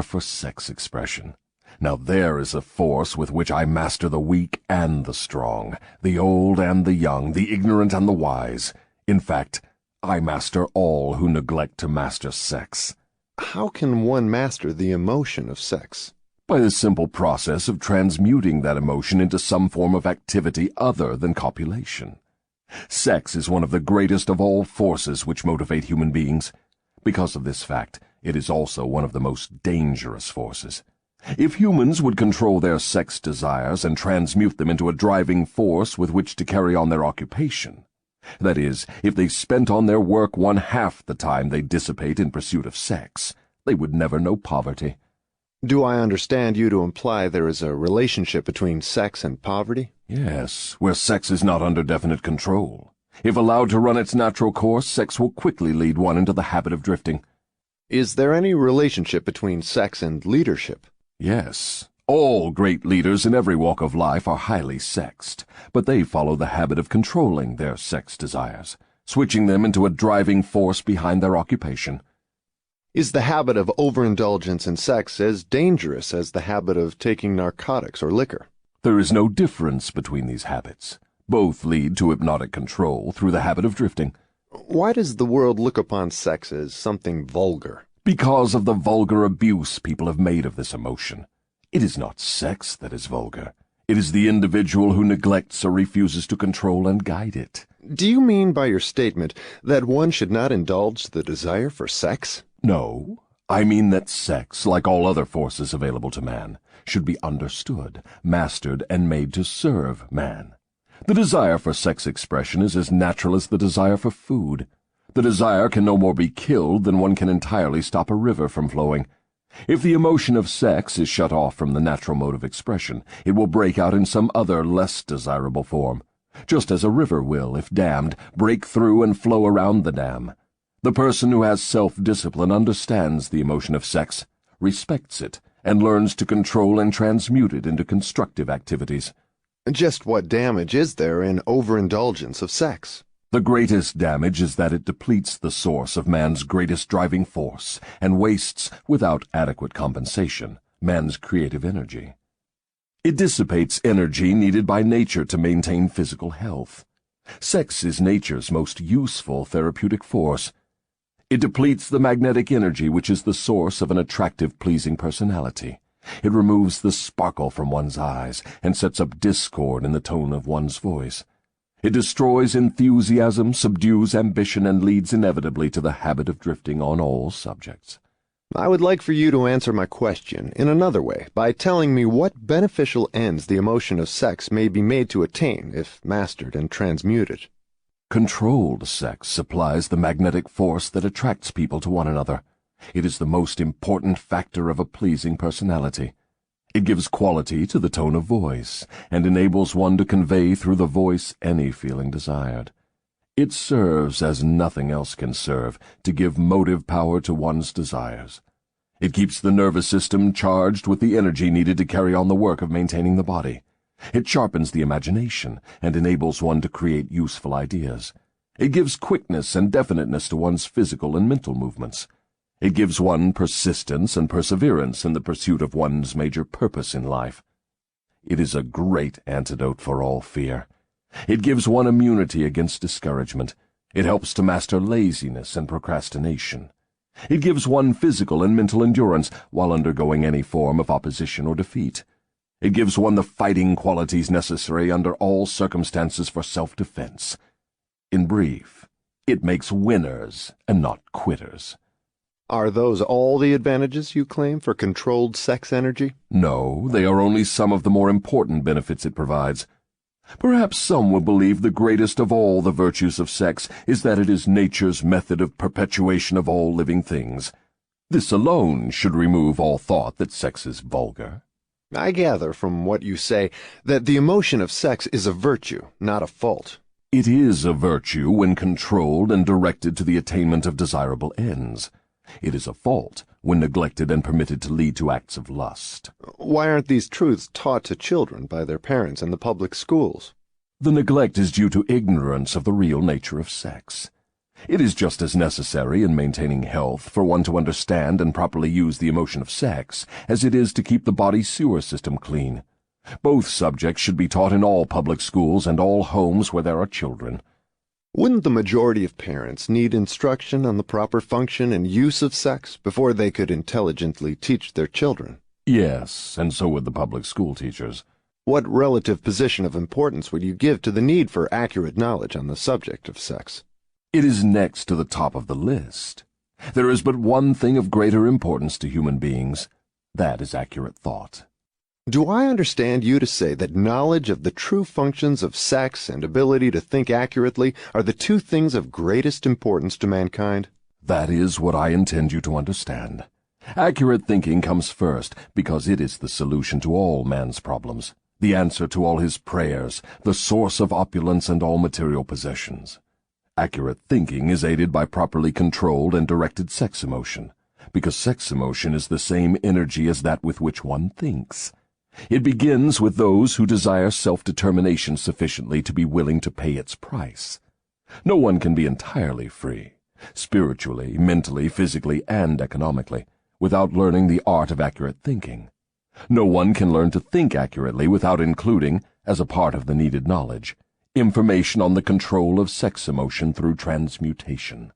for sex expression. Now there is a force with which I master the weak and the strong, the old and the young, the ignorant and the wise. In fact, I master all who neglect to master sex. How can one master the emotion of sex? By the simple process of transmuting that emotion into some form of activity other than copulation. Sex is one of the greatest of all forces which motivate human beings. Because of this fact, it is also one of the most dangerous forces. If humans would control their sex desires and transmute them into a driving force with which to carry on their occupation, that is, if they spent on their work 1/2 the time they dissipate in pursuit of sex, they would never know poverty. Do I understand you to imply there is a relationship between sex and poverty? Yes, where sex is not under definite control. If allowed to run its natural course, sex will quickly lead one into the habit of drifting. Is there any relationship between sex and leadership? Yes. All great leaders in every walk of life are highly sexed, but they follow the habit of controlling their sex desires, switching them into a driving force behind their occupation. Is the habit of overindulgence in sex as dangerous as the habit of taking narcotics or liquor? There is no difference between these habits. Both lead to hypnotic control through the habit of drifting. Why does the world look upon sex as something vulgar? Because of the vulgar abuse people have made of this emotion. It is not sex that is vulgar. It is the individual who neglects or refuses to control and guide it. Do you mean by your statement that one should not indulge the desire for sex? No, I mean that sex, like all other forces available to man, should be understood, mastered, and made to serve man. The desire for sex expression is as natural as the desire for food. The desire can no more be killed than one can entirely stop a river from flowing. If the emotion of sex is shut off from the natural mode of expression, it will break out in some other less desirable form, just as a river will, if dammed, break through and flow around the dam. The person who has self-discipline understands the emotion of sex, respects it, and learns to control and transmute it into constructive activities. Just what damage is there in overindulgence of sex? The greatest damage is that it depletes the source of man's greatest driving force and wastes, without adequate compensation, man's creative energy. It dissipates energy needed by nature to maintain physical health. Sex is nature's most useful therapeutic force. It depletes the magnetic energy which is the source of an attractive, pleasing personality. It removes the sparkle from one's eyes and sets up discord in the tone of one's voice. It destroys enthusiasm, subdues ambition, and leads inevitably to the habit of drifting on all subjects. I would like for you to answer my question in another way by telling me what beneficial ends the emotion of sex may be made to attain if mastered and transmuted. Controlled sex supplies the magnetic force that attracts people to one another. It is the most important factor of a pleasing personality. It gives quality to the tone of voice, and enables one to convey through the voice any feeling desired. It serves, as nothing else can serve, to give motive power to one's desires. It keeps the nervous system charged with the energy needed to carry on the work of maintaining the body. It sharpens the imagination, and enables one to create useful ideas. It gives quickness and definiteness to one's physical and mental movements. It gives one persistence and perseverance in the pursuit of one's major purpose in life. It is a great antidote for all fear. It gives one immunity against discouragement. It helps to master laziness and procrastination. It gives one physical and mental endurance while undergoing any form of opposition or defeat. It gives one the fighting qualities necessary under all circumstances for self-defense. In brief, it makes winners and not quitters. Are those all the advantages you claim for controlled sex energy? No, they are only some of the more important benefits it provides. Perhaps some will believe the greatest of all the virtues of sex is that it is nature's method of perpetuation of all living things. This alone should remove all thought that sex is vulgar. I gather from what you say that the emotion of sex is a virtue, not a fault. It is a virtue when controlled and directed to the attainment of desirable ends. It is a fault when neglected and permitted to lead to acts of lust. Why aren't these truths taught to children by their parents in the public schools? The neglect is due to ignorance of the real nature of sex. It is just as necessary in maintaining health for one to understand and properly use the emotion of sex as it is to keep the body's sewer system clean. Both subjects should be taught in all public schools and all homes where there are children. Wouldn't the majority of parents need instruction on the proper function and use of sex before they could intelligently teach their children? Yes, and so would the public school teachers. What relative position of importance would you give to the need for accurate knowledge on the subject of sex? It is next to the top of the list. There is but one thing of greater importance to human beings. That is accurate thought. Do I understand you to say that knowledge of the true functions of sex and ability to think accurately are the two things of greatest importance to mankind? That is what I intend you to understand. Accurate thinking comes first because it is the solution to all man's problems, the answer to all his prayers, the source of opulence and all material possessions. Accurate thinking is aided by properly controlled and directed sex emotion, because sex emotion is the same energy as that with which one thinks. It begins with those who desire self-determination sufficiently to be willing to pay its price. No one can be entirely free, spiritually, mentally, physically, and economically, without learning the art of accurate thinking. No one can learn to think accurately without including, as a part of the needed knowledge, information on the control of sex emotion through transmutation.